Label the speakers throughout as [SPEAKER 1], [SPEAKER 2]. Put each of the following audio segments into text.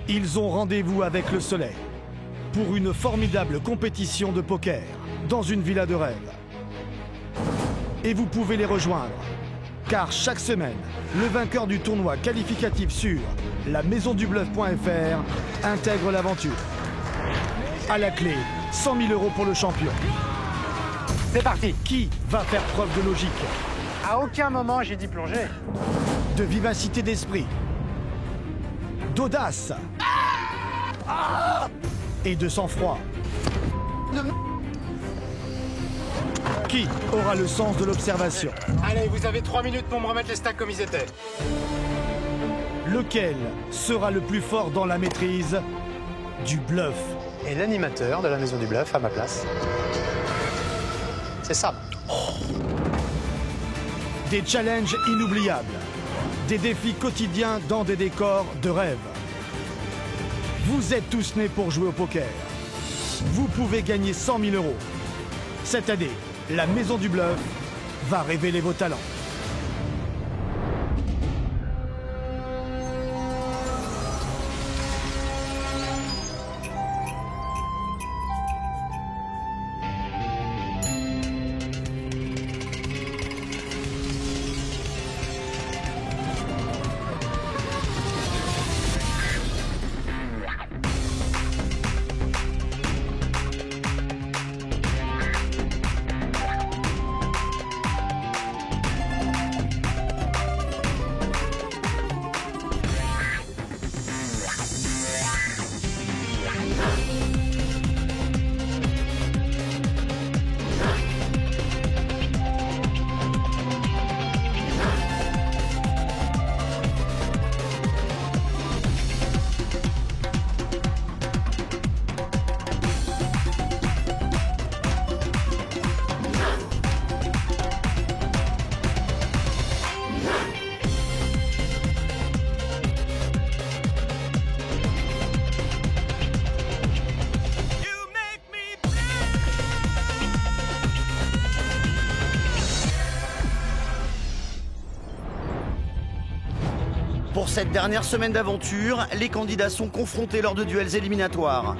[SPEAKER 1] Ils ont rendez-vous avec le soleil pour une formidable compétition de poker dans une villa de rêve. Et vous pouvez les rejoindre, car chaque semaine, le vainqueur du tournoi qualificatif sur lamaisondubluff.fr intègre l'aventure. À la clé, 100 000 € pour le champion.
[SPEAKER 2] C'est parti.
[SPEAKER 1] Qui va faire preuve de logique,
[SPEAKER 2] À aucun moment j'ai dit plonger.
[SPEAKER 1] de vivacité d'esprit, d'audace et de sang-froid? Qui aura le sens de l'observation?
[SPEAKER 2] Allez, vous avez 3 minutes pour me remettre les stacks comme ils étaient.
[SPEAKER 1] Lequel sera le plus fort dans la maîtrise du bluff?
[SPEAKER 2] Et l'animateur de la Maison du Bluff à ma place, c'est Sam.
[SPEAKER 1] Des challenges inoubliables, des défis quotidiens dans des décors de rêve. Vous êtes tous nés pour jouer au poker. Vous pouvez gagner 100 000 €. Cette année, la Maison du Bluff va révéler vos talents.
[SPEAKER 3] Pour cette dernière semaine d'aventure, les candidats sont confrontés lors de duels éliminatoires.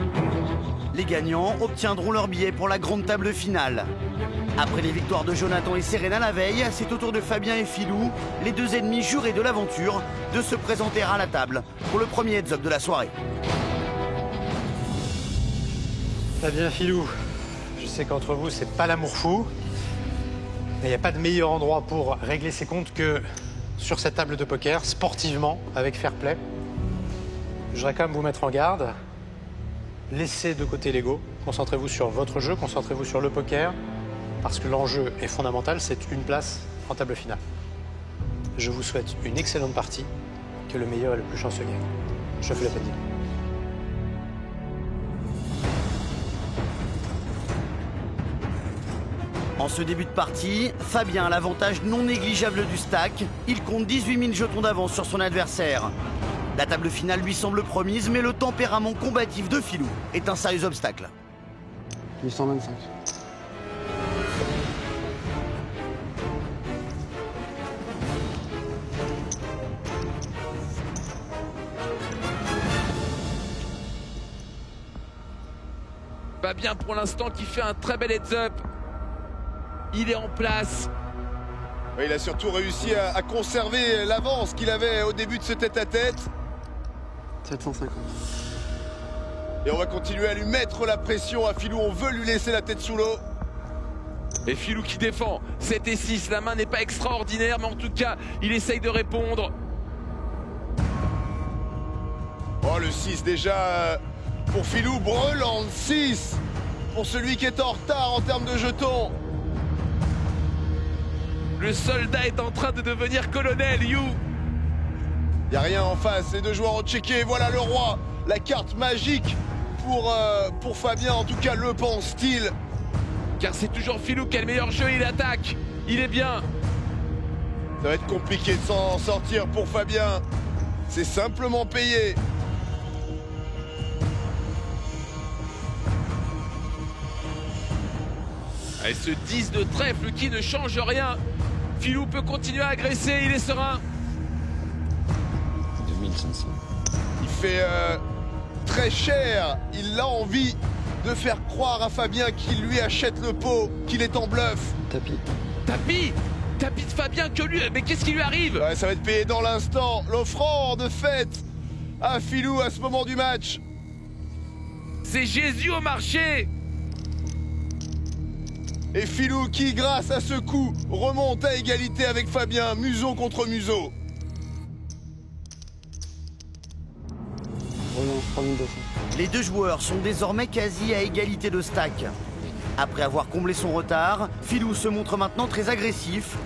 [SPEAKER 3] Les gagnants obtiendront leur billet pour la grande table finale. Après les victoires de Jonathan et Serena la veille, c'est au tour de Fabien et Philou, les deux ennemis jurés de l'aventure, de se présenter à la table pour le premier heads-up de la soirée.
[SPEAKER 2] Fabien, Philou, je sais qu'entre vous, c'est pas l'amour fou. Mais il n'y a pas de meilleur endroit pour régler ses comptes que sur cette table de poker, sportivement, avec fair play. Je voudrais quand même vous mettre en garde. Laissez de côté l'ego. Concentrez-vous sur votre jeu, concentrez-vous sur le poker. Parce que l'enjeu est fondamental, c'est une place en table finale. Je vous souhaite une excellente partie, que le meilleur et le plus chanceux gagne. Je fais la peine.
[SPEAKER 3] En ce début de partie, Fabien a l'avantage non négligeable du stack. Il compte 18 000 jetons d'avance sur son adversaire. La table finale lui semble promise, mais le tempérament combatif de Philou est un sérieux obstacle.
[SPEAKER 4] 825.
[SPEAKER 5] Fabien pour l'instant qui fait un très bel heads-up. Il est en place.
[SPEAKER 6] Oui, il a surtout réussi à conserver l'avance qu'il avait au début de ce tête-à-tête.
[SPEAKER 4] 750.
[SPEAKER 6] Et on va continuer à lui mettre la pression à Philou. On veut lui laisser la tête sous l'eau.
[SPEAKER 5] Et Philou qui défend. 7 et 6, la main n'est pas extraordinaire, mais en tout cas, il essaye de répondre.
[SPEAKER 6] Oh, le 6 déjà pour Philou. Breland 6 pour celui qui est en retard en termes de jetons.
[SPEAKER 5] Le soldat est en train de devenir colonel, You.
[SPEAKER 6] Il n'y a rien en face, les deux joueurs ont checké. Voilà le roi, la carte magique pour Fabien, en tout cas le pense-t-il.
[SPEAKER 5] Car c'est toujours Philou qui a le meilleur jeu, il attaque. Il est bien.
[SPEAKER 6] Ça va être compliqué de s'en sortir pour Fabien. C'est simplement payé.
[SPEAKER 5] Et ce 10 de trèfle qui ne change rien. Philou peut continuer à agresser, il est serein.
[SPEAKER 4] 2500.
[SPEAKER 6] Il fait très cher. Il a envie de faire croire à Fabien qu'il lui achète le pot, qu'il est en bluff.
[SPEAKER 4] Tapis.
[SPEAKER 5] Tapis de Fabien que lui. Mais qu'est-ce qui lui arrive?
[SPEAKER 6] Ouais, ça va être payé dans l'instant. L'offrande faite à Philou à ce moment du match.
[SPEAKER 5] C'est Jésus au marché.
[SPEAKER 6] Et Philou qui, grâce à ce coup, remonte à égalité avec Fabien, museau contre museau.
[SPEAKER 4] Relance 3200.
[SPEAKER 3] Les deux joueurs sont désormais quasi à égalité de stack. Après avoir comblé son retard, Philou se montre maintenant très agressif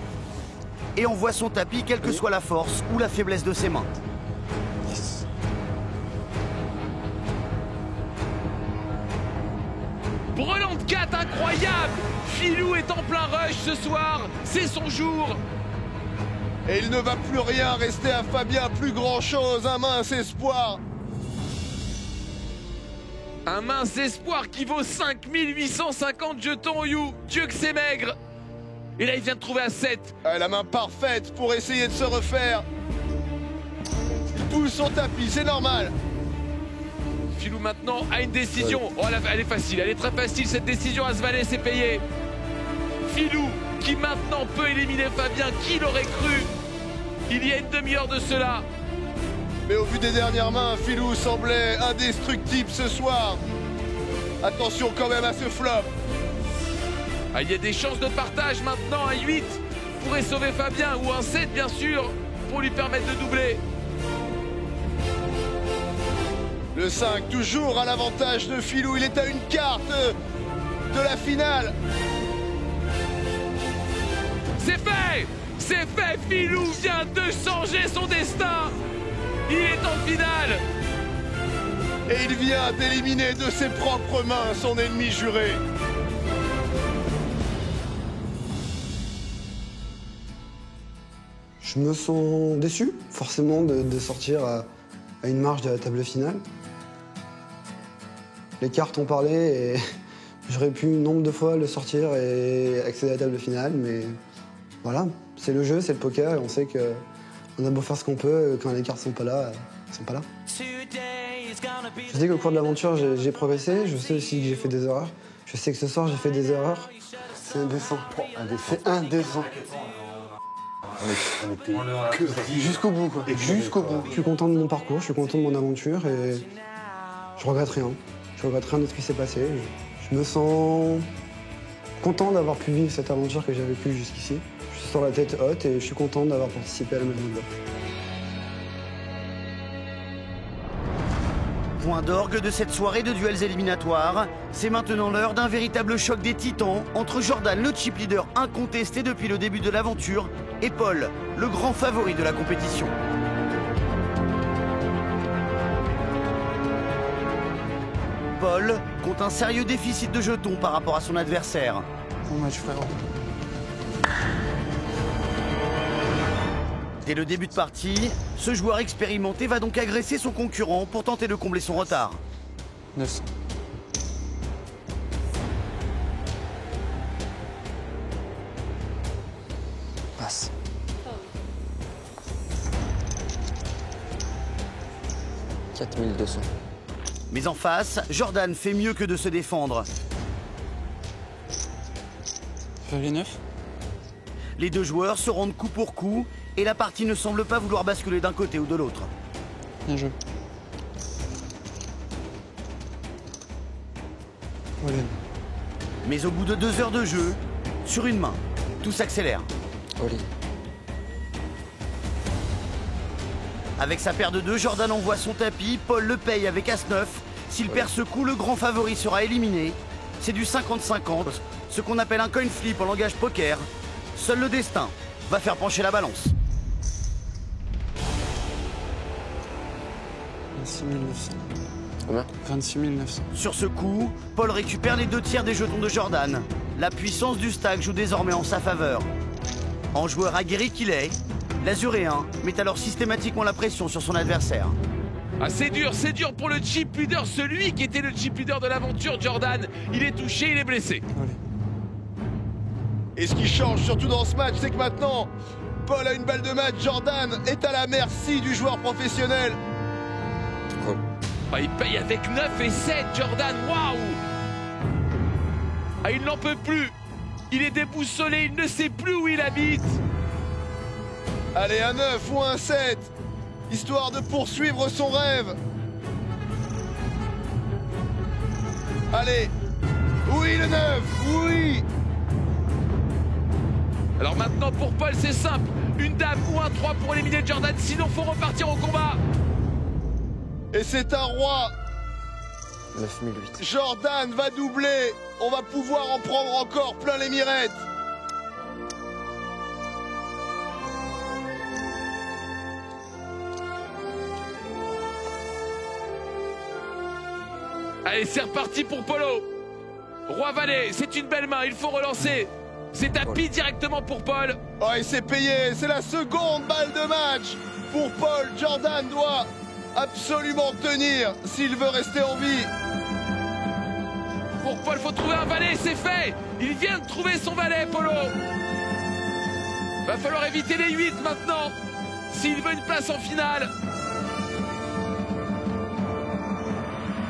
[SPEAKER 3] et envoie son tapis quelle que soit la force ou la faiblesse de ses mains.
[SPEAKER 5] Brelante 4 incroyable. Philou est en plein rush ce soir. C'est son jour.
[SPEAKER 6] Et il ne va plus rien rester à Fabien, plus grand chose, un mince espoir.
[SPEAKER 5] Un mince espoir qui vaut 5850 jetons, You. Dieu que c'est maigre. Et là, il vient de trouver à 7.
[SPEAKER 6] La main parfaite pour essayer de se refaire. Il pousse son tapis, c'est normal.
[SPEAKER 5] Philou maintenant a une décision. Oh, elle est facile, elle est très facile cette décision. Asvalet, c'est payé. Philou qui maintenant peut éliminer Fabien. Qui l'aurait cru il y a une demi-heure de cela?
[SPEAKER 6] Mais au vu des dernières mains, Philou semblait indestructible ce soir. Attention quand même à ce flop.
[SPEAKER 5] Ah, il y a des chances de partage maintenant. Un 8 pourrait sauver Fabien, ou un 7 bien sûr, pour lui permettre de doubler.
[SPEAKER 6] Le 5 toujours à l'avantage de Philou. Il est à une carte de la finale.
[SPEAKER 5] C'est fait. C'est fait. Philou vient de changer son destin. Il est en finale.
[SPEAKER 6] Et il vient d'éliminer de ses propres mains son ennemi juré.
[SPEAKER 4] Je me sens déçu, forcément, de sortir à une marche de la table finale. Les cartes ont parlé et j'aurais pu nombre de fois le sortir et accéder à la table finale, mais voilà, c'est le jeu, c'est le poker et on sait qu'on a beau faire ce qu'on peut, quand les cartes sont pas là, elles sont pas là. Je sais qu'au cours de l'aventure, j'ai progressé, je sais aussi que j'ai fait des erreurs. Je sais que ce soir, j'ai fait des erreurs. C'est indécent. C'est indécent. Jusqu'au bout, quoi. Jusqu'au bout. Je suis content de mon parcours, je suis content de mon aventure et je regrette rien. Je regrette rien de ce qui s'est passé. Je me sens content d'avoir pu vivre cette aventure que j'ai vécue jusqu'ici. Je suis sur la tête haute et je suis content d'avoir participé à la Maison de l'Or.
[SPEAKER 3] Point d'orgue de cette soirée de duels éliminatoires, c'est maintenant l'heure d'un véritable choc des titans entre Jordan, le chip leader incontesté depuis le début de l'aventure, et Paul, le grand favori de la compétition. Paul compte un sérieux déficit de jetons par rapport à son adversaire.
[SPEAKER 4] Bon match, frérot.
[SPEAKER 3] Dès le début de partie, ce joueur expérimenté va donc agresser son concurrent pour tenter de combler son retard.
[SPEAKER 4] 900. Passe. « 4200. »
[SPEAKER 3] Mais en face, Jordan fait mieux que de se défendre.
[SPEAKER 4] Faire les 9.
[SPEAKER 3] Les deux joueurs se rendent coup pour coup et la partie ne semble pas vouloir basculer d'un côté ou de l'autre.
[SPEAKER 4] Bien joué. All-in.
[SPEAKER 3] Mais au bout de 2 heures de jeu, sur une main, tout s'accélère.
[SPEAKER 4] All-in.
[SPEAKER 3] Avec sa paire de 2, Jordan envoie son tapis, Paul le paye avec As-9. S'il perd ce coup, le grand favori sera éliminé. C'est du 50-50, ce qu'on appelle un coin flip en langage poker. Seul le destin va faire pencher la balance.
[SPEAKER 4] 26 900.
[SPEAKER 5] Combien ?
[SPEAKER 4] 26 900.
[SPEAKER 3] Sur ce coup, Paul récupère les 2 tiers des jetons de Jordan. La puissance du stack joue désormais en sa faveur. En joueur aguerri qu'il est, l'Azuréen met alors systématiquement la pression sur son adversaire.
[SPEAKER 5] Ah, c'est dur pour le chip leader, celui qui était le chip leader de l'aventure, Jordan. Il est touché, il est blessé.
[SPEAKER 4] Allez.
[SPEAKER 6] Et ce qui change surtout dans ce match, c'est que maintenant, Paul a une balle de match, Jordan est à la merci du joueur professionnel.
[SPEAKER 5] Ah, il paye avec 9 et 7, Jordan, waouh. Ah, il n'en peut plus. Il est déboussolé, il ne sait plus où il habite.
[SPEAKER 6] Allez, un 9 ou un 7, histoire de poursuivre son rêve. Allez, oui le 9, oui.
[SPEAKER 5] Alors maintenant pour Paul c'est simple, une dame ou un 3 pour éliminer Jordan, sinon faut repartir au combat.
[SPEAKER 6] Et c'est un roi.
[SPEAKER 7] 9008.
[SPEAKER 6] Jordan va doubler. On va pouvoir en prendre encore plein les mirettes.
[SPEAKER 5] Allez, c'est reparti pour Polo. Roi Valet, c'est une belle main, il faut relancer. C'est tapis directement pour Paul.
[SPEAKER 6] Oh, et c'est payé, c'est la seconde balle de match pour Paul. Jordan doit absolument tenir s'il veut rester en vie.
[SPEAKER 5] Pour Paul, faut trouver un valet, c'est fait. Il vient de trouver son valet, Polo. Va falloir éviter les 8 maintenant, s'il veut une place en finale.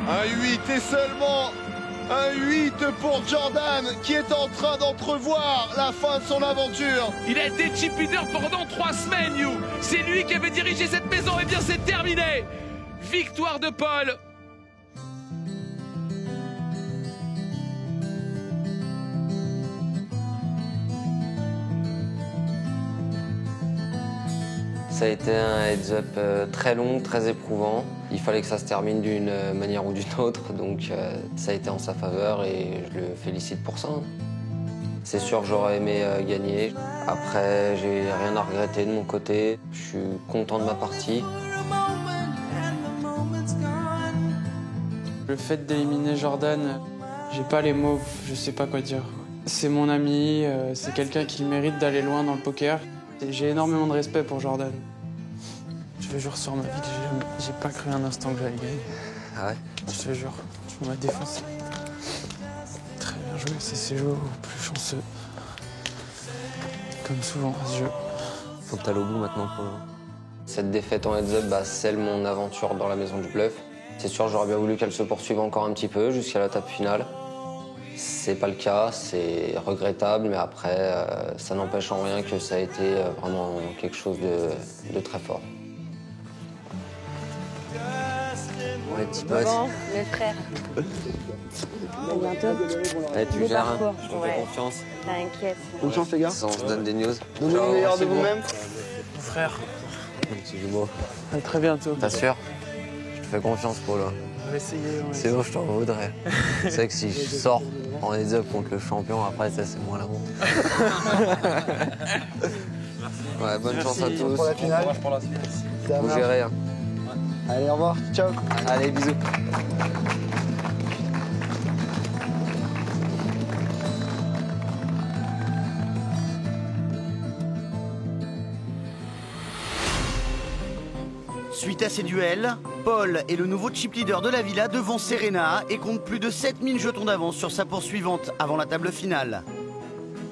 [SPEAKER 6] Un 8 et seulement un 8 pour Jordan qui est en train d'entrevoir la fin de son aventure.
[SPEAKER 5] Il a été chip leader pendant 3 semaines, You. C'est lui qui avait dirigé cette maison, et bien c'est terminé. Victoire de Paul.
[SPEAKER 7] Ça a été un heads-up très long, très éprouvant. Il fallait que ça se termine d'une manière ou d'une autre, donc ça a été en sa faveur et je le félicite pour ça. C'est sûr que j'aurais aimé gagner. Après, j'ai rien à regretter de mon côté. Je suis content de ma partie.
[SPEAKER 8] Le fait d'éliminer Jordan, j'ai pas les mots, je sais pas quoi dire. C'est mon ami, c'est quelqu'un qui mérite d'aller loin dans le poker. J'ai énormément de respect pour Jordan. Je te jure sur ma vie que j'ai pas cru un instant que j'allais gagner.
[SPEAKER 7] Ah ouais?
[SPEAKER 8] Je te jure, tu m'as défoncé. Très bien joué, c'est ces jours plus chanceux. Comme souvent à ce jeu.
[SPEAKER 7] Faut que t'ailles au bout maintenant pour... Cette défaite en heads-up scelle mon aventure dans la maison du bluff. C'est sûr, j'aurais bien voulu qu'elle se poursuive encore un petit peu jusqu'à la table finale. C'est pas le cas, c'est regrettable, mais après, ça n'empêche en rien que ça a été vraiment quelque chose de très fort. Ouais, petit boss.
[SPEAKER 9] Bon, mes frères. À bientôt.
[SPEAKER 7] Ouais, tu
[SPEAKER 9] Beau
[SPEAKER 7] gères,
[SPEAKER 9] parcours.
[SPEAKER 7] hein. Je te fais
[SPEAKER 9] Ouais.
[SPEAKER 7] confiance.
[SPEAKER 9] T'inquiète.
[SPEAKER 4] Bonne chance les gars.
[SPEAKER 7] On se donne des news.
[SPEAKER 4] Donnez
[SPEAKER 7] Ciao.
[SPEAKER 4] le meilleur de
[SPEAKER 8] c'est bon.
[SPEAKER 4] vous-même.
[SPEAKER 8] Mon frère,
[SPEAKER 7] Tu joues beau.
[SPEAKER 8] à très bientôt.
[SPEAKER 7] T'assures? Je te fais confiance, Polo.
[SPEAKER 8] On va essayer.
[SPEAKER 7] Sinon, je t'en voudrais. Tu sais que si je sors en heads-up contre le champion, après, ça, c'est moins la honte. Ouais, bonne chance à tous.
[SPEAKER 4] Pour la finale. C'est à
[SPEAKER 7] Vous
[SPEAKER 4] marche.
[SPEAKER 7] gérez, hein.
[SPEAKER 4] Allez, au revoir. Ciao.
[SPEAKER 7] Allez, bisous.
[SPEAKER 3] Suite à ces duels, Paul est le nouveau chip leader de la villa devant Serena et compte plus de 7000 jetons d'avance sur sa poursuivante avant la table finale.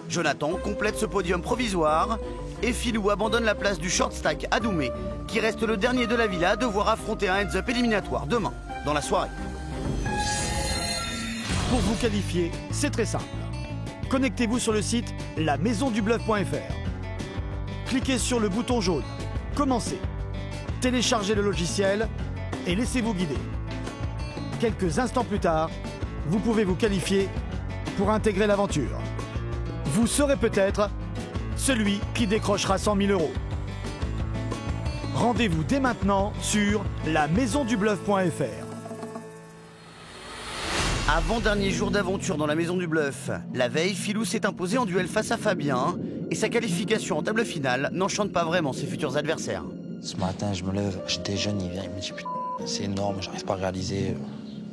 [SPEAKER 3] Jonathan complète ce podium provisoire et Philou abandonne la place du short stack à Doumé, qui reste le dernier de la villa à devoir affronter un heads-up éliminatoire demain, dans la soirée.
[SPEAKER 1] Pour vous qualifier, c'est très simple. Connectez-vous sur le site lamaisondubluff.fr. Cliquez sur le bouton jaune « Commencer ». Téléchargez le logiciel et laissez-vous guider. Quelques instants plus tard, vous pouvez vous qualifier pour intégrer l'aventure. Vous serez peut-être celui qui décrochera 100 000 €. Rendez-vous dès maintenant sur lamaisondubluff.fr.
[SPEAKER 3] Avant-dernier jour d'aventure dans la maison du bluff, la veille, Philou s'est imposé en duel face à Fabien et sa qualification en table finale n'enchante pas vraiment ses futurs adversaires.
[SPEAKER 10] Ce matin, je me lève, je déjeune, il vient, il me dit putain, c'est énorme, j'arrive pas à réaliser.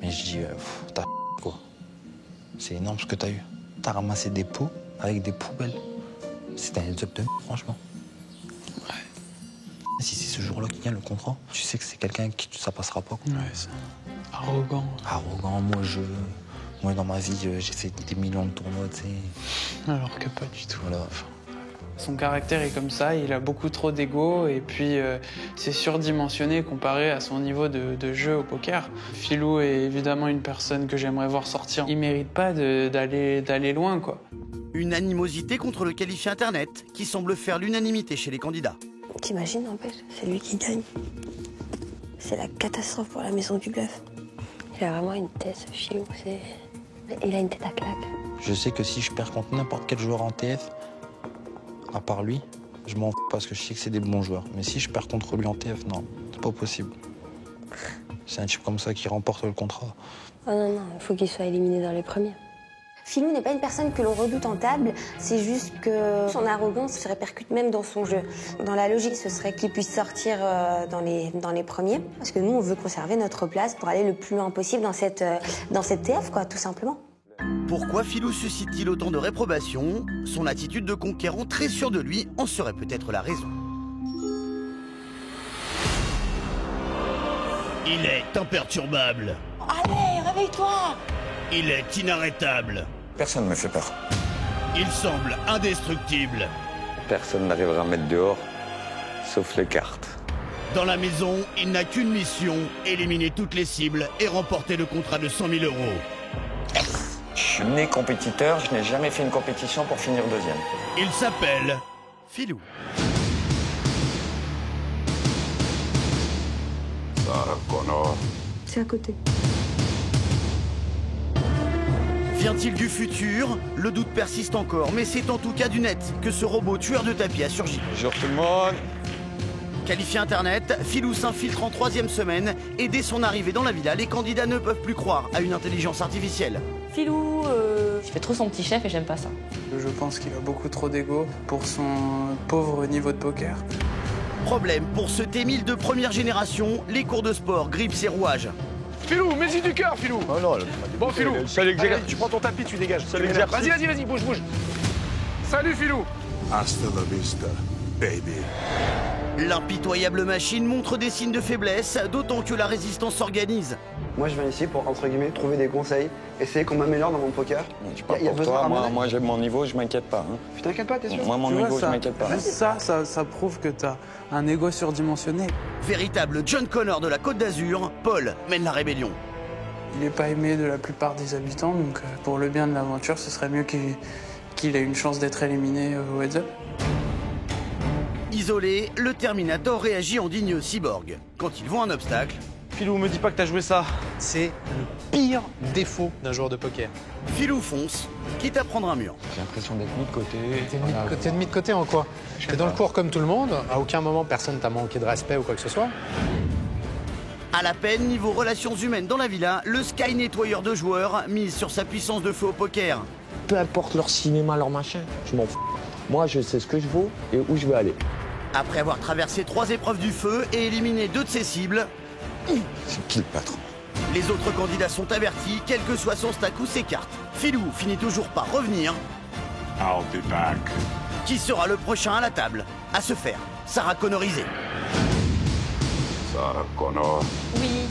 [SPEAKER 10] Mais je dis, t'as quoi? C'est énorme ce que t'as eu. T'as ramassé des pots avec des poubelles. C'était un heads-up de franchement. Ouais. Si c'est ce jour-là qui gagne le contrat, tu sais que c'est quelqu'un qui ça passera pas. Quoi.
[SPEAKER 8] Ouais, c'est arrogant.
[SPEAKER 10] Arrogant, moi dans ma vie, j'ai fait des millions de tournois, tu sais.
[SPEAKER 8] Alors que pas du tout.
[SPEAKER 10] Voilà.
[SPEAKER 8] Son caractère est comme ça, il a beaucoup trop d'ego et puis c'est surdimensionné comparé à son niveau de jeu au poker. Philou est évidemment une personne que j'aimerais voir sortir. Il mérite pas d'aller loin, quoi.
[SPEAKER 3] Une animosité contre le qualifié Internet qui semble faire l'unanimité chez les candidats.
[SPEAKER 9] T'imagines, n'empêche, c'est lui qui gagne. C'est la catastrophe pour la maison du bluff. Il a vraiment une tête, ce Philou. Il a une tête à claque.
[SPEAKER 10] Je sais que si je perds contre n'importe quel joueur en TF, à part lui, je m'en fous parce que je sais que c'est des bons joueurs. Mais si je perds contre lui en TF, non, c'est pas possible. C'est un type comme ça qui remporte le contrat.
[SPEAKER 9] Oh non, il faut qu'il soit éliminé dans les premiers.
[SPEAKER 11] Philou n'est pas une personne que l'on redoute en table, c'est juste que son arrogance se répercute même dans son jeu. Dans la logique, ce serait qu'il puisse sortir dans les premiers, parce que nous, on veut conserver notre place pour aller le plus loin possible dans cette TF, quoi, tout simplement.
[SPEAKER 3] Pourquoi Philou suscite-t-il autant de réprobation? Son attitude de conquérant très sûr de lui en serait peut-être la raison. Il est imperturbable.
[SPEAKER 11] Allez, réveille-toi!
[SPEAKER 3] Il est inarrêtable.
[SPEAKER 12] Personne ne me fait peur.
[SPEAKER 3] Il semble indestructible.
[SPEAKER 12] Personne n'arrivera à mettre dehors, sauf les cartes.
[SPEAKER 3] Dans la maison, il n'a qu'une mission, éliminer toutes les cibles et remporter le contrat de 100 000 €.
[SPEAKER 12] Je suis né compétiteur, je n'ai jamais fait une compétition pour finir deuxième.
[SPEAKER 3] Il s'appelle Philou.
[SPEAKER 12] Sarah Connor.
[SPEAKER 9] C'est à côté.
[SPEAKER 3] Vient-il du futur? Le doute persiste encore, mais c'est en tout cas du net que ce robot tueur de tapis a surgi.
[SPEAKER 12] Bonjour tout le monde.
[SPEAKER 3] Qualifié Internet, Philou s'infiltre en 3e semaine et dès son arrivée dans la villa, les candidats ne peuvent plus croire à une intelligence artificielle.
[SPEAKER 11] Philou,
[SPEAKER 13] il fait trop son petit chef et j'aime pas ça.
[SPEAKER 8] Je pense qu'il a beaucoup trop d'ego pour son pauvre niveau de poker.
[SPEAKER 3] Problème pour ce T1000 de première génération, les cours de sport grippent ses rouages.
[SPEAKER 2] Philou, mets-y du cœur, Philou.
[SPEAKER 6] Oh non,
[SPEAKER 2] bon, Philou. Allez, tu prends ton tapis, tu dégages. Vas-y, bouge. Salut, Philou.
[SPEAKER 12] Hasta la vista, baby.
[SPEAKER 3] L'impitoyable machine montre des signes de faiblesse, d'autant que la résistance s'organise.
[SPEAKER 4] Moi, je viens ici pour, entre guillemets, trouver des conseils, essayer qu'on m'améliore dans mon poker.
[SPEAKER 12] Il y a besoin moi j'ai mon niveau, je m'inquiète pas. Hein.
[SPEAKER 4] Tu t'inquiètes pas, t'es sûr?
[SPEAKER 12] Moi, mon niveau, je m'inquiète pas.
[SPEAKER 8] Ça prouve que t'as un ego surdimensionné.
[SPEAKER 3] Véritable John Connor de la Côte d'Azur, Paul mène la rébellion.
[SPEAKER 8] Il n'est pas aimé de la plupart des habitants, donc pour le bien de l'aventure, ce serait mieux qu'il ait une chance d'être éliminé au heads-up.
[SPEAKER 3] Isolé, le Terminator réagit en digne cyborg. Quand il voit un obstacle...
[SPEAKER 2] Philou, me dis pas que t'as joué ça. C'est le pire défaut d'un joueur de poker.
[SPEAKER 3] Philou fonce, quitte à prendre un mur.
[SPEAKER 10] J'ai l'impression d'être mis de côté.
[SPEAKER 2] T'es mis de côté en quoi? T'es dans le cours comme tout le monde, à aucun moment personne t'a manqué de respect ou quoi que ce soit.
[SPEAKER 3] À la peine, niveau relations humaines dans la villa, le Sky nettoyeur de joueurs mise sur sa puissance de feu au poker.
[SPEAKER 14] Peu importe leur cinéma, leur machin, je m'en fous. Moi, je sais ce que je vaux et où je veux aller.
[SPEAKER 3] Après avoir traversé 3 épreuves du feu et éliminé 2 de ses cibles,
[SPEAKER 12] c'est qui le patron?
[SPEAKER 3] Les autres candidats sont avertis, quel que soit son stack ou ses cartes. Philou finit toujours par revenir.
[SPEAKER 12] I'll be back.
[SPEAKER 3] Qui sera le prochain à la table? À se faire, Sarah Connorisée.
[SPEAKER 12] Sarah Connor.
[SPEAKER 11] oui.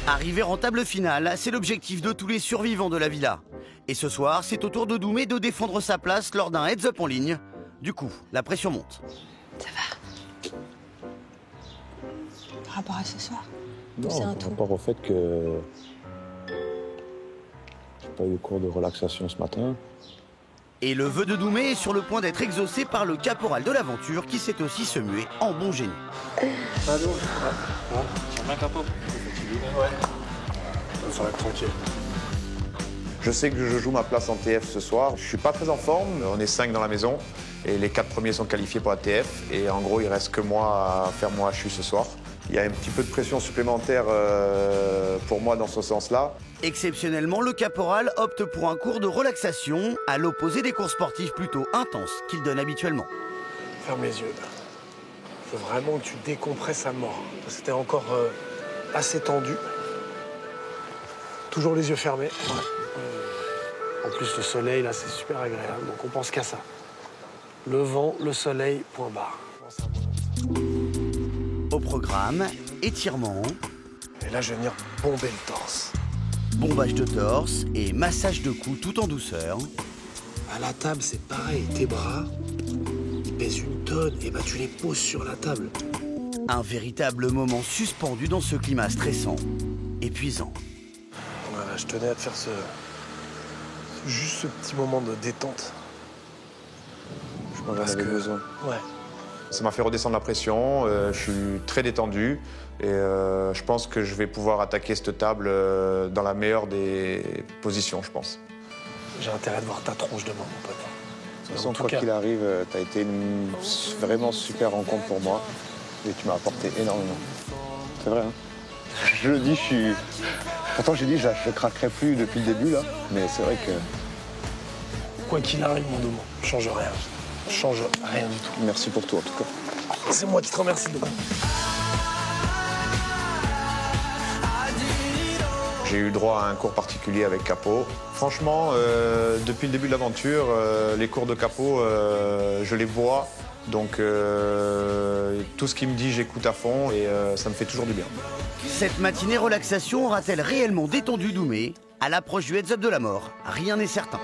[SPEAKER 3] Arriver en table finale, c'est l'objectif de tous les survivants de la villa. Et ce soir, c'est au tour de Doumé de défendre sa place lors d'un heads-up en ligne. Du coup, la pression monte.
[SPEAKER 9] Ça va. Par rapport à ce soir?
[SPEAKER 14] Non,
[SPEAKER 9] c'est un
[SPEAKER 14] par
[SPEAKER 9] tout.
[SPEAKER 14] rapport au fait que j'ai pas eu cours de relaxation ce matin.
[SPEAKER 3] Et le vœu de Doumé est sur le point d'être exaucé par le caporal de l'aventure qui sait aussi se muer en bon génie.
[SPEAKER 2] Allô?
[SPEAKER 10] Ça va, capot?
[SPEAKER 2] Ouais. Ça va être tranquille.
[SPEAKER 15] Je sais que je joue ma place en TF ce soir. Je suis pas très en forme. On est 5 dans la maison et les 4 premiers sont qualifiés pour la TF. Et en gros, il reste que moi à faire mon HU ce soir. Il y a un petit peu de pression supplémentaire pour moi dans ce sens-là.
[SPEAKER 3] Exceptionnellement, le caporal opte pour un cours de relaxation, à l'opposé des cours sportifs plutôt intenses qu'il donne habituellement.
[SPEAKER 2] Ferme les yeux. Il faut vraiment que tu décompresses à mort. C'était encore assez tendu. Toujours les yeux fermés. En plus, le soleil, là, c'est super agréable. Donc, on pense qu'à ça. Le vent, le soleil, point barre.
[SPEAKER 3] Au programme, étirement.
[SPEAKER 2] Et là, je vais venir bomber le torse.
[SPEAKER 3] Bombage de torse et massage de cou tout en douceur.
[SPEAKER 16] À la table, c'est pareil. Tes bras, ils pèsent une tonne, et bah tu les poses sur la table.
[SPEAKER 3] Un véritable moment suspendu dans ce climat stressant, épuisant.
[SPEAKER 16] Voilà, je tenais à te faire juste ce petit moment de détente.
[SPEAKER 15] Je m'en avais besoin.
[SPEAKER 16] Ouais.
[SPEAKER 15] Ça m'a fait redescendre la pression, je suis très détendu et je pense que je vais pouvoir attaquer cette table dans la meilleure des positions, je pense.
[SPEAKER 16] J'ai intérêt de voir ta tronche demain, mon pote.
[SPEAKER 15] De toute façon, quoi qu'il arrive, tu as été une vraiment super rencontre pour moi et tu m'as apporté énormément. C'est vrai, hein? Je le dis, je suis... Pourtant, j'ai dit, je ne craquerai plus depuis le début, là, mais c'est vrai que...
[SPEAKER 16] Quoi qu'il arrive, mon Domo, je change rien. Je change rien du tout.
[SPEAKER 15] Merci pour tout, en tout cas.
[SPEAKER 16] C'est moi qui te remercie, Domo.
[SPEAKER 15] J'ai eu droit à un cours particulier avec Capo. Franchement, depuis le début de l'aventure, les cours de Capo, je les vois. Donc, tout ce qu'il me dit, j'écoute à fond et ça me fait toujours du bien.
[SPEAKER 3] Cette matinée relaxation aura-t-elle réellement détendu Doumé? À l'approche du heads-up de la mort, rien n'est certain.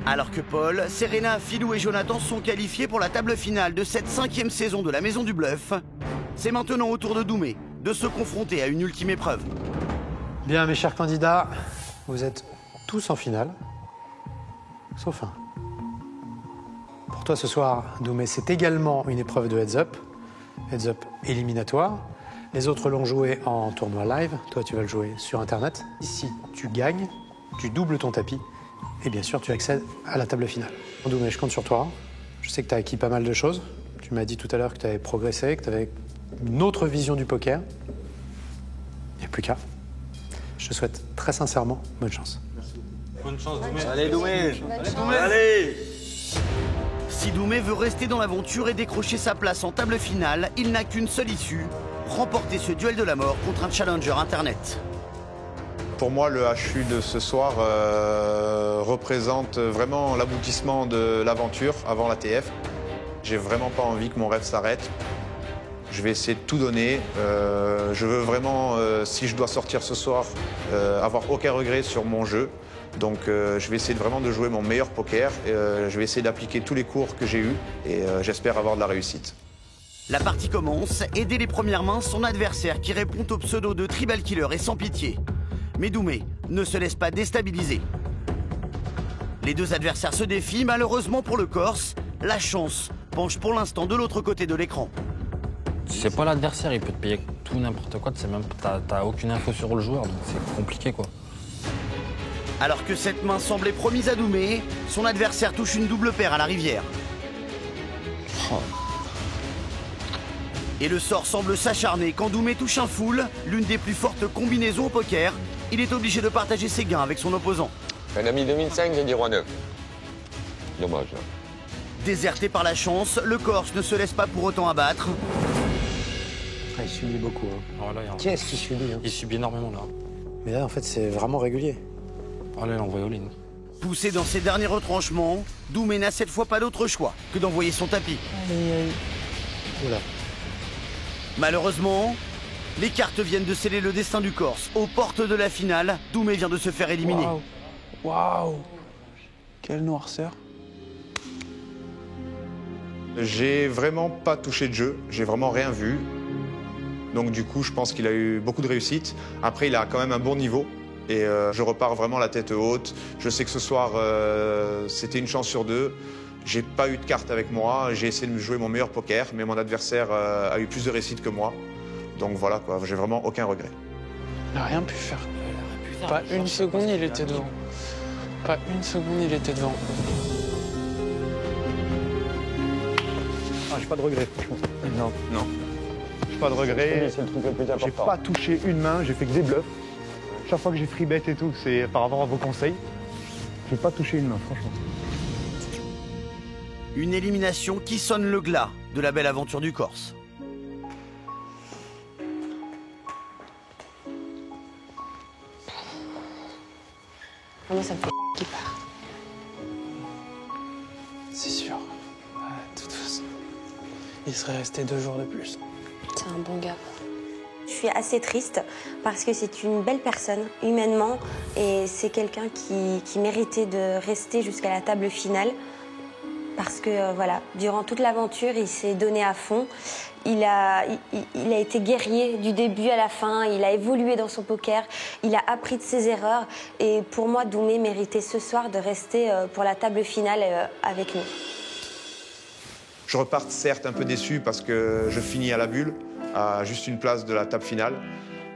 [SPEAKER 3] Alors que Paul, Serena, Philou et Jonathan sont qualifiés pour la table finale de cette 5e saison de la Maison du Bluff, c'est maintenant au tour de Doumé de se confronter à une ultime épreuve.
[SPEAKER 2] Bien, mes chers candidats, vous êtes tous en finale, sauf un. Pour toi ce soir, Doumé, c'est également une épreuve de heads-up éliminatoire. Les autres l'ont joué en tournoi live, toi tu vas le jouer sur Internet. Si tu gagnes, tu doubles ton tapis. Et bien sûr, tu accèdes à la table finale. Doumé, je compte sur toi. Je sais que tu as acquis pas mal de choses. Tu m'as dit tout à l'heure que tu avais progressé, que tu avais une autre vision du poker. Il n'y a plus qu'à. Je te souhaite très sincèrement bonne chance.
[SPEAKER 17] Merci. Bonne chance, Doumé.
[SPEAKER 3] Allez, Doumé. Allez. Si Doumé veut rester dans l'aventure et décrocher sa place en table finale, il n'a qu'une seule issue, remporter ce duel de la mort contre un challenger Internet.
[SPEAKER 15] Pour moi, le HU de ce soir représente vraiment l'aboutissement de l'aventure avant la TF. J'ai vraiment pas envie que mon rêve s'arrête. Je vais essayer de tout donner. Je veux vraiment, si je dois sortir ce soir, avoir aucun regret sur mon jeu. Donc je vais essayer vraiment de jouer mon meilleur poker. Je vais essayer d'appliquer tous les cours que j'ai eus et j'espère avoir de la réussite.
[SPEAKER 3] La partie commence et dès les premières mains, son adversaire qui répond au pseudo de Tribal Killer est sans pitié. Mais Doumé ne se laisse pas déstabiliser. Les deux adversaires se défient, malheureusement pour le Corse, la chance penche pour l'instant de l'autre côté de l'écran.
[SPEAKER 10] C'est pas l'adversaire, il peut te payer tout n'importe quoi, t'as aucune info sur le joueur, donc c'est compliqué quoi.
[SPEAKER 3] Alors que cette main semblait promise à Doumé, son adversaire touche une double paire à la rivière.
[SPEAKER 10] Oh.
[SPEAKER 3] Et le sort semble s'acharner quand Doumé touche un full, l'une des plus fortes combinaisons au poker. Il est obligé de partager ses gains avec son opposant.
[SPEAKER 12] Un ami 2005, j'ai dit roi 9. Dommage. Là.
[SPEAKER 3] Déserté par la chance, le Corse ne se laisse pas pour autant abattre.
[SPEAKER 2] Ah, il subit beaucoup. Hein.
[SPEAKER 10] Oh, là,
[SPEAKER 2] Qu'est-ce qu'il subit hein.
[SPEAKER 10] Il subit énormément là.
[SPEAKER 2] Mais là, en fait, c'est vraiment régulier.
[SPEAKER 10] Oh là, il envoie all-in.
[SPEAKER 3] Poussé dans ses derniers retranchements, Doumé n'a cette fois pas d'autre choix que d'envoyer son tapis.
[SPEAKER 2] Oula.
[SPEAKER 3] Malheureusement, les cartes viennent de sceller le destin du Corse. Aux portes de la finale, Doumé vient de se faire éliminer.
[SPEAKER 8] Waouh. Quelle noirceur.
[SPEAKER 15] J'ai vraiment pas touché de jeu, j'ai vraiment rien vu. Donc du coup, je pense qu'il a eu beaucoup de réussite. Après, il a quand même un bon niveau. Et je repars vraiment la tête haute. Je sais que ce soir, c'était une chance sur deux. J'ai pas eu de carte avec moi. J'ai essayé de jouer mon meilleur poker, mais mon adversaire a eu plus de réussite que moi. Donc voilà, quoi. J'ai vraiment aucun regret.
[SPEAKER 8] Il n'a rien pu faire. Pas une seconde, il était devant. Pas une seconde, il était devant.
[SPEAKER 1] Ah, j'ai pas de regret, franchement.
[SPEAKER 15] Non, non.
[SPEAKER 1] J'ai pas de regret.
[SPEAKER 15] C'est le truc le plus important.
[SPEAKER 1] J'ai pas touché une main, j'ai fait que des bluffs. Chaque fois que j'ai free bet et tout, c'est par rapport à vos conseils. J'ai pas touché une main, franchement.
[SPEAKER 3] Une élimination qui sonne le glas de la belle aventure du Corse.
[SPEAKER 9] Moi, ça me fait qu'il part.
[SPEAKER 8] il serait resté 2 jours de plus.
[SPEAKER 9] C'est un bon gars.
[SPEAKER 11] Je suis assez triste parce que c'est une belle personne, humainement, et c'est quelqu'un qui méritait de rester jusqu'à la table finale. Parce que, voilà, durant toute l'aventure, il s'est donné à fond. Il a été guerrier du début à la fin, il a évolué dans son poker, il a appris de ses erreurs. Et pour moi, Doumé méritait ce soir de rester pour la table finale avec nous.
[SPEAKER 15] Je repars certes un peu déçu parce que je finis à la bulle, à juste une place de la table finale.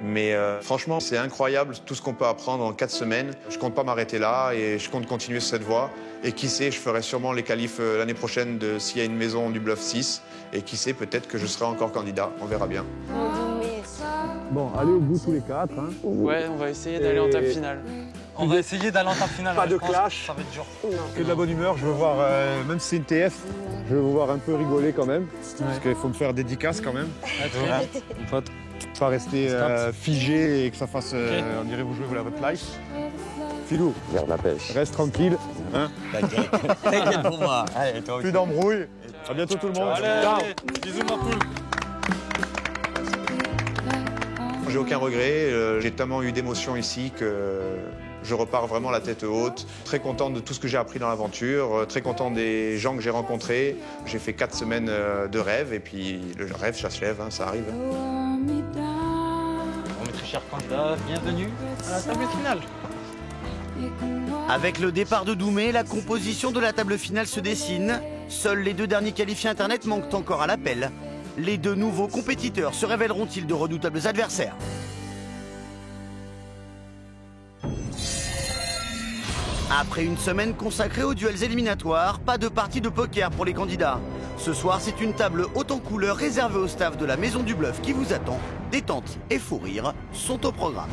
[SPEAKER 15] Mais franchement, c'est incroyable tout ce qu'on peut apprendre en 4 semaines. Je compte pas m'arrêter là et je compte continuer sur cette voie. Et qui sait, je ferai sûrement les qualifs l'année prochaine s'il y a une maison du Bluff 6. Et qui sait, peut-être que je serai encore candidat. On verra bien.
[SPEAKER 1] Bon, allez au bout tous les 4. Hein.
[SPEAKER 8] Ouais, on va essayer d'aller en table finale.
[SPEAKER 17] On va essayer d'aller en table finale.
[SPEAKER 1] Pas de clash.
[SPEAKER 17] Ça va être dur.
[SPEAKER 1] Que de la bonne humeur. Je veux voir, même si c'est une TF, je veux vous voir un peu rigoler quand même. Parce qu'il faut me faire dédicace quand même. Mon pote. Pas rester figé et que ça fasse, on dirait vous jouez votre life. Filou,
[SPEAKER 14] Garde la pêche.
[SPEAKER 1] reste tranquille. Hein.
[SPEAKER 14] T'inquiète pour moi. Allez, toi aussi.
[SPEAKER 1] Plus d'embrouille. À bientôt tout le monde. Ciao.
[SPEAKER 17] Bisous, ma poule.
[SPEAKER 15] J'ai aucun regret. J'ai tellement eu d'émotions ici que je repars vraiment la tête haute. Très content de tout ce que j'ai appris dans l'aventure. Très content des gens que j'ai rencontrés. J'ai fait 4 semaines de rêve. Et puis le rêve, ça se lève, hein, ça arrive.
[SPEAKER 17] Bon, mes très chers candidats, bienvenue à la table finale.
[SPEAKER 3] Avec le départ de Doumé, la composition de la table finale se dessine. Seuls les 2 derniers qualifiés Internet manquent encore à l'appel. Les 2 nouveaux compétiteurs se révéleront-ils de redoutables adversaires? Après une semaine consacrée aux duels éliminatoires, pas de partie de poker pour les candidats. Ce soir, c'est une table haute en couleur réservée au staff de la Maison du Bluff qui vous attend. Détente et fou rire sont au programme.